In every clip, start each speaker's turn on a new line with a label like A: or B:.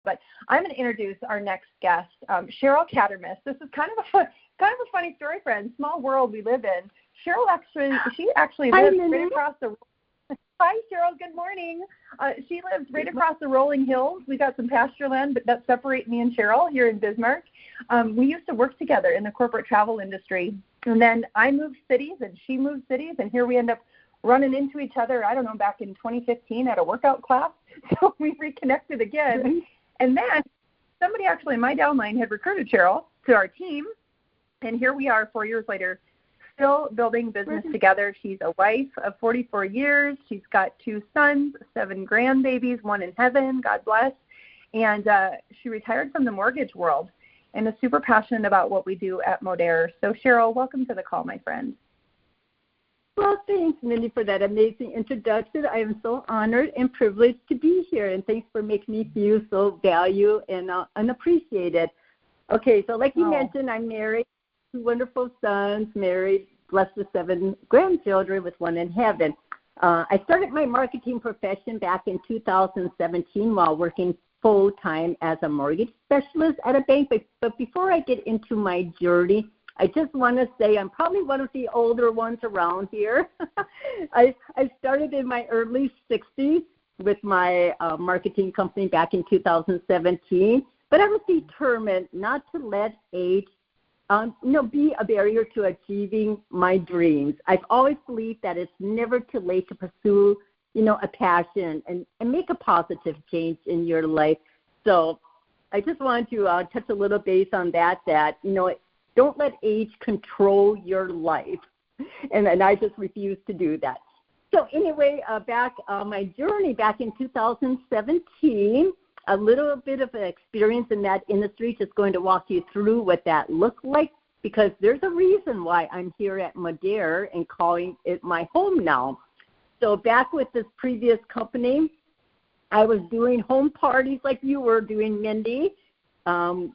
A: But I'm going to introduce our next guest, Cheryl Kadrmas. This is kind of a funny story, friends. Small world we live in. Cheryl actually lives right across the. Hi, Cheryl. Good morning. She lives right across the rolling hills. We got some pasture land, but that separates me and Cheryl here in Bismarck. We used to work together in the corporate travel industry, and then I moved cities, and she moved cities, and here we end up running into each other. I don't know, back in 2015 at a workout class. So we reconnected again, mm-hmm. And then somebody actually in my downline had recruited Cheryl to our team, and here we are 4 years later, still building business together. She's a wife of 44 years. She's got 2 sons, 7 grandbabies, 1 in heaven, God bless. And she retired from the mortgage world and is super passionate about what we do at Modere. So, Cheryl, welcome to the call, my friend.
B: Well, thanks, Mindy, for that amazing introduction. I am so honored and privileged to be here, and thanks for making me feel so valued and appreciated. Okay, so like you mentioned, I'm married. 2 wonderful sons, married, blessed with 7 grandchildren with 1 in heaven. I started my marketing profession back in 2017 while working full-time as a mortgage specialist at a bank. But before I get into my journey, I just want to say I'm probably one of the older ones around here. I started in my early 60s with my marketing company back in 2017, but I was determined not to let age be a barrier to achieving my dreams. I've always believed that it's never too late to pursue, a passion and make a positive change in your life. So I just wanted to touch a little base on that, don't let age control your life. And I just refuse to do that. So anyway, back my journey back in 2017, a little bit of an experience in that industry, just going to walk you through what that looked like, because there's a reason why I'm here at Modere and calling it my home now. So back with this previous company, I was doing home parties like you were doing, Mindy,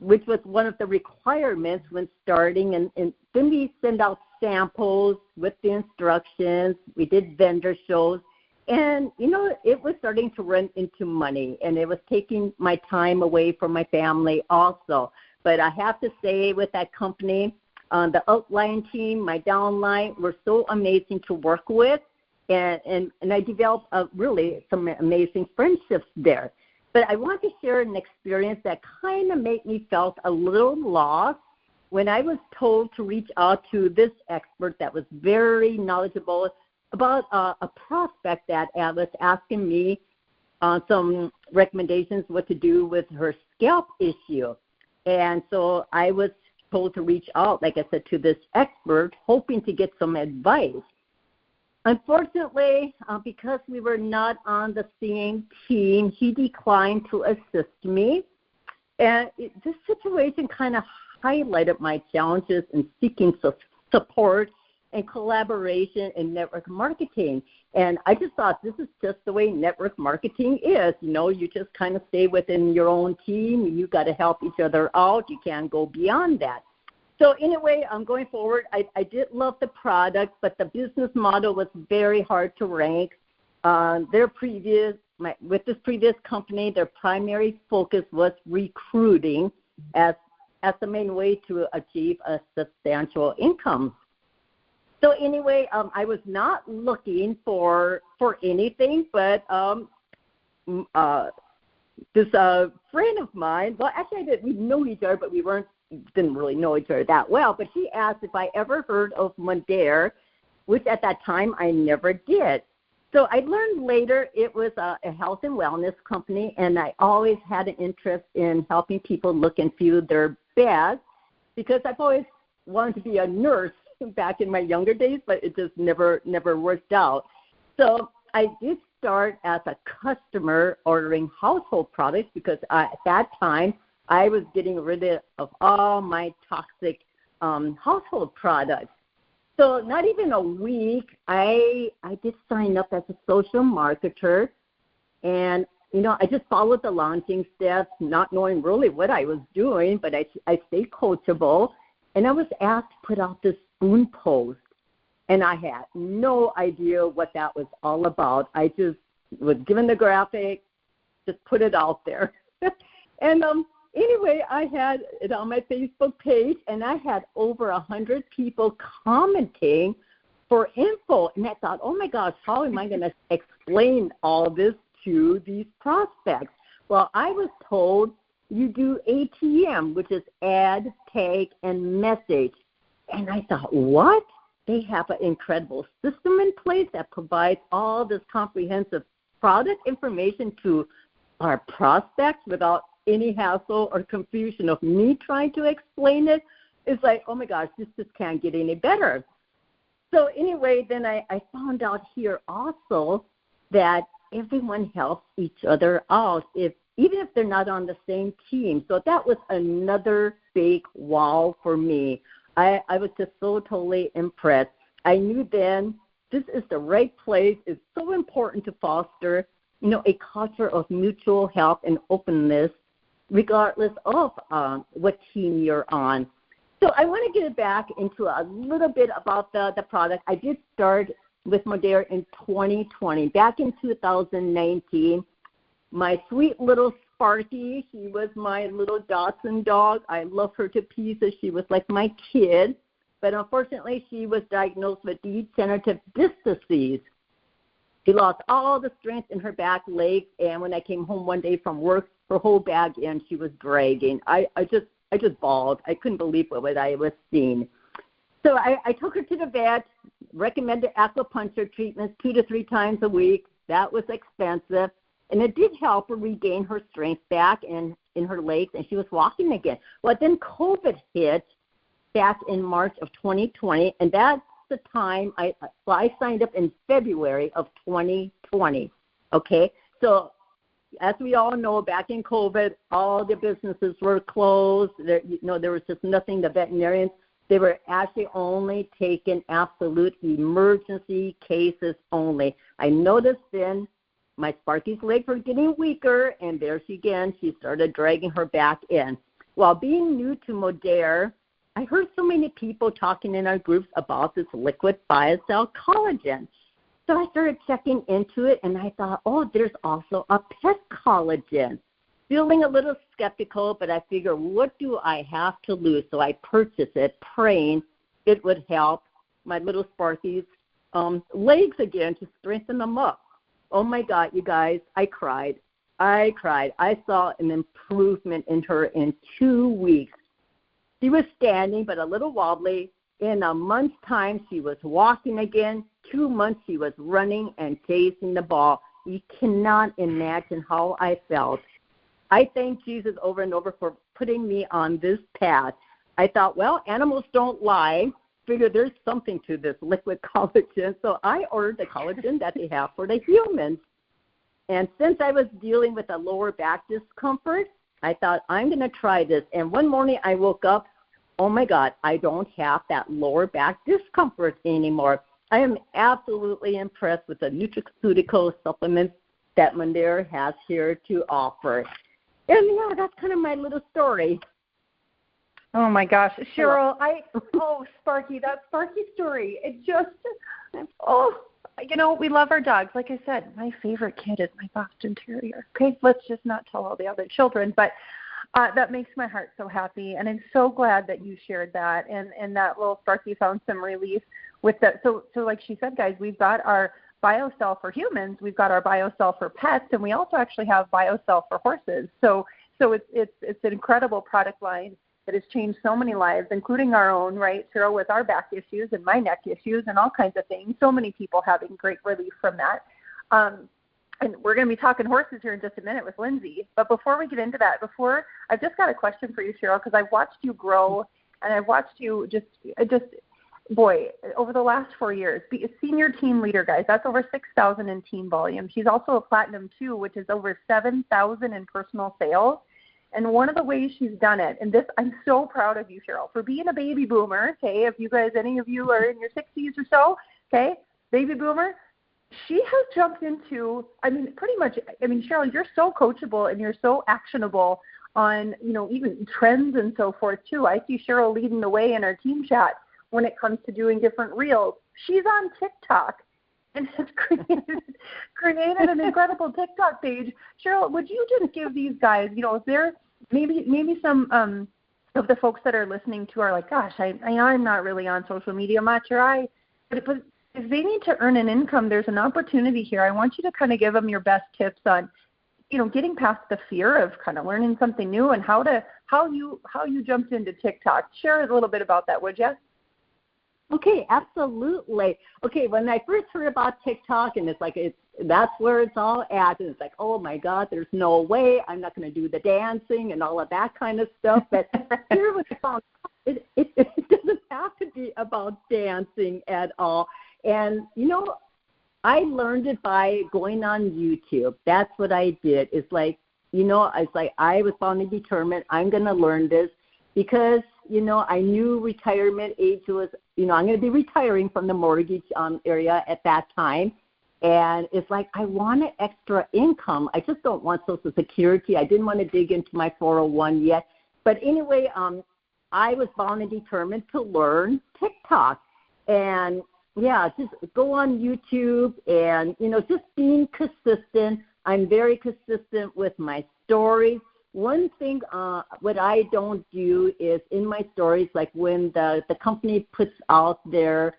B: which was one of the requirements when starting. And then we send out samples with the instructions. We did vendor shows. And, it was starting to run into money, and it was taking my time away from my family also. But I have to say with that company, the outline team, my downline, were so amazing to work with, and I developed really some amazing friendships there. But I want to share an experience that kind of made me felt a little lost when I was told to reach out to this expert that was very knowledgeable about a prospect that was asking me some recommendations what to do with her scalp issue. And so I was told to reach out, like I said, to this expert, hoping to get some advice. Unfortunately, because we were not on the same team, he declined to assist me. And this situation kind of highlighted my challenges in seeking support and collaboration in network marketing. And I just thought this is just the way network marketing is. You just kind of stay within your own team. You got to help each other out. You can't go beyond that. So anyway, going forward, I did love the product, but the business model was very hard to rank. With this previous company, their primary focus was recruiting as the main way to achieve a substantial income. So anyway, I was not looking for anything, but this friend of mine, well, actually we know each other, but we didn't really know each other that well, but she asked if I ever heard of Modere, which at that time I never did. So I learned later it was a health and wellness company, and I always had an interest in helping people look and feel their best, because I've always wanted to be a nurse back in my younger days, but it just never worked out. So I did start as a customer ordering household products, because at that time I was getting rid of all my toxic household products. So not even a week, I did sign up as a social marketer, and I just followed the launching steps, not knowing really what I was doing, but I stayed coachable, and I was asked to put out this spoon post, and I had no idea what that was all about. I just was given the graphic, just put it out there. And anyway, I had it on my Facebook page, and I had over 100 people commenting for info. And I thought, oh, my gosh, how am I going to explain all this to these prospects? Well, I was told you do ATM, which is add, tag, and message. And I thought, what? They have an incredible system in place that provides all this comprehensive product information to our prospects without any hassle or confusion of me trying to explain it. It's like, oh, my gosh, this just can't get any better. So anyway, then I found out here also that everyone helps each other out, even if they're not on the same team. So that was another big wow for me. I was just so totally impressed. I knew then this is the right place. It's so important to foster, a culture of mutual help and openness, regardless of what team you're on. So I want to get back into a little bit about the product. I did start with Modere in 2020. Back in 2019, my sweet little Sparky, she was my little Dachshund dog. I love her to pieces. She was like my kid. But unfortunately, she was diagnosed with degenerative disc disease. She lost all the strength in her back legs, and when I came home one day from work, her whole back end, she was dragging. I just bawled. I couldn't believe what I was seeing. So I took her to the vet, recommended acupuncture treatments 2 to 3 times a week. That was expensive. And it did help her regain her strength back in her legs, and she was walking again. Well, then COVID hit back in March of 2020, and that's the time I signed up in February of 2020, okay? So as we all know, back in COVID, all the businesses were closed. There was just nothing. The veterinarians, they were actually only taking absolute emergency cases only. I noticed then my Sparky's legs were getting weaker, and there she again, she started dragging her back in. While being new to Modere, I heard so many people talking in our groups about this liquid BioCell collagen. So I started checking into it, and I thought, oh, there's also a pet collagen. Feeling a little skeptical, but I figured, what do I have to lose? So I purchased it, praying it would help my little Sparky's legs again to strengthen them up. Oh, my God, you guys, I cried. I saw an improvement in her in 2 weeks. She was standing but a little wobbly. In a month's time, she was walking again. 2 months, she was running and chasing the ball. You cannot imagine how I felt. I thank Jesus over and over for putting me on this path. I thought, well, animals don't lie. Figure there's something to this liquid collagen. So I ordered the collagen that they have for the humans. And since I was dealing with a lower back discomfort, I thought, I'm going to try this. And one morning I woke up, oh, my God, I don't have that lower back discomfort anymore. I am absolutely impressed with the nutraceutical supplements that Modere has here to offer. And, yeah, that's kind of my little story.
A: Oh, my gosh. Cheryl, Sparky, that Sparky story, it just, we love our dogs. Like I said, my favorite kid is my Boston Terrier. Okay, let's just not tell all the other children. But that makes my heart so happy, and I'm so glad that you shared that, and that little Sparky found some relief with that. So like she said, guys, we've got our BioCell for humans, we've got our BioCell for pets, and we also actually have BioCell for horses. So it's an incredible product line that has changed so many lives, including our own, right, Cheryl, with our back issues and my neck issues and all kinds of things. So many people having great relief from that. And we're going to be talking horses here in just a minute with Lindsay. But before we get into that, I've just got a question for you, Cheryl, because I've watched you grow, and I've watched you just over the last 4 years, be a senior team leader, guys. That's over 6,000 in team volume. She's also a Platinum 2, which is over 7,000 in personal sales. And one of the ways she's done it, and this, I'm so proud of you, Cheryl, for being a baby boomer, okay, if you guys, any of you are in your 60s or so, okay, baby boomer, she has jumped into, Cheryl, you're so coachable and you're so actionable on, even trends and so forth, too. I see Cheryl leading the way in our team chat when it comes to doing different reels. She's on TikTok and has created an incredible TikTok page. Cheryl, would you just give these guys, if they're maybe some of the folks that are listening to are like, gosh, I'm not really on social media much, but if they need to earn an income, there's an opportunity here. I want you to kind of give them your best tips on, getting past the fear of kind of learning something new and how you jumped into TikTok. Share a little bit about that, would you?
B: Okay, absolutely. Okay, when I first heard about TikTok, and that's where it's all at, and it's like, oh my God, there's no way, I'm not going to do the dancing and all of that kind of stuff. But here was found it doesn't have to be about dancing at all. And I learned it by going on YouTube. That's what I did. It's like, I was finally determined I'm going to learn this because, I knew retirement age was, I'm going to be retiring from the mortgage area at that time. And it's like, I want an extra income. I just don't want Social Security. I didn't want to dig into my 401 yet. But anyway, I was bound and determined to learn TikTok. And yeah, just go on YouTube and, just being consistent. I'm very consistent with my stories. One thing, what I don't do is in my stories, like when the company puts out their,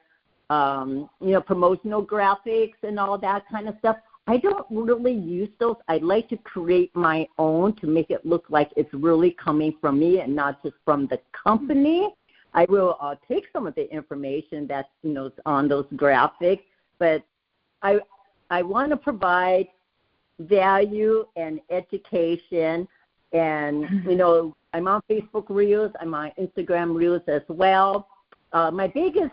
B: promotional graphics and all that kind of stuff, I don't really use those. I like to create my own to make it look like it's really coming from me and not just from the company. I will take some of the information that's on those graphics, but I want to provide value and education. And I'm on Facebook Reels, I'm on Instagram Reels as well. My biggest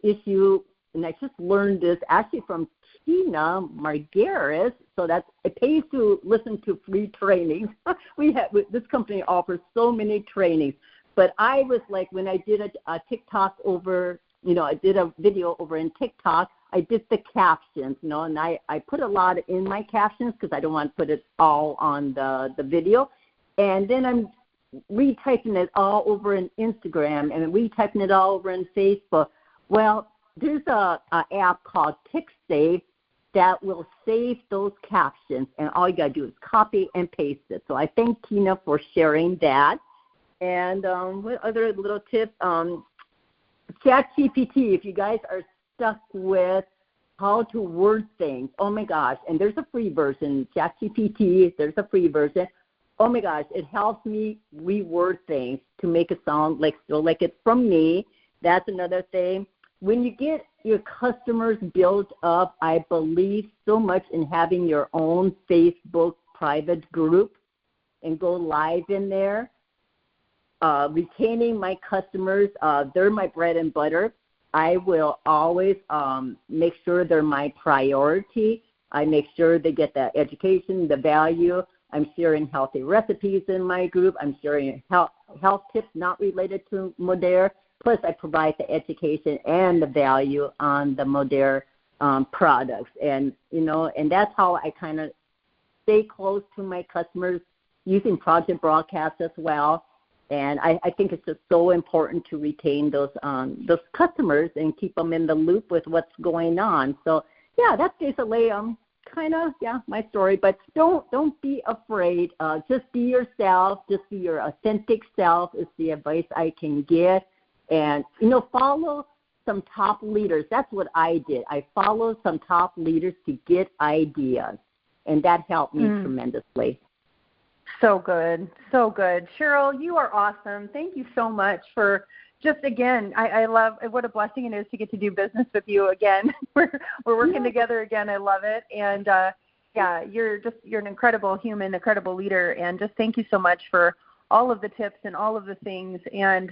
B: issue, and I just learned this actually from Tina Margaris, so it pays to listen to free trainings. This company offers so many trainings. But I was like, when I did a TikTok over, I did a video over in TikTok, I did the captions, and I put a lot in my captions because I don't want to put it all on the video. And then I'm retyping it all over in Instagram and retyping it all over in Facebook. Well, there's a app called TickSave that will save those captions, and all you got to do is copy and paste it. So I thank Tina for sharing that. And what other little tips? ChatGPT, if you guys are stuck with how to word things, oh my gosh, and there's a free version, ChatGPT, there's a free version. Oh my gosh, it helps me reword things to make it sound still like it's from me. That's another thing. When you get your customers built up, I believe so much in having your own Facebook private group and go live in there. Retaining my customers, they're my bread and butter. I will always make sure they're my priority. I make sure they get the education, the value. I'm sharing healthy recipes in my group. I'm sharing health tips not related to Modere. Plus, I provide the education and the value on the Modere products. And, and that's how I kind of stay close to my customers using project broadcasts as well. And I think it's just so important to retain those customers and keep them in the loop with what's going on. So, yeah, that's basically my story. But don't be afraid. Just be yourself. Just be your authentic self is the advice I can give. And, follow some top leaders. That's what I did. I followed some top leaders to get ideas, and that helped me tremendously.
A: So good. So good. Cheryl, you are awesome. Thank you so much for just, again, I love what a blessing it is to get to do business with you again. We're working together again. I love it. And, you're an incredible human, incredible leader. And just thank you so much for all of the tips and all of the things. And,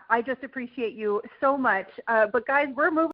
A: I just appreciate you so much. But, guys, we're moving.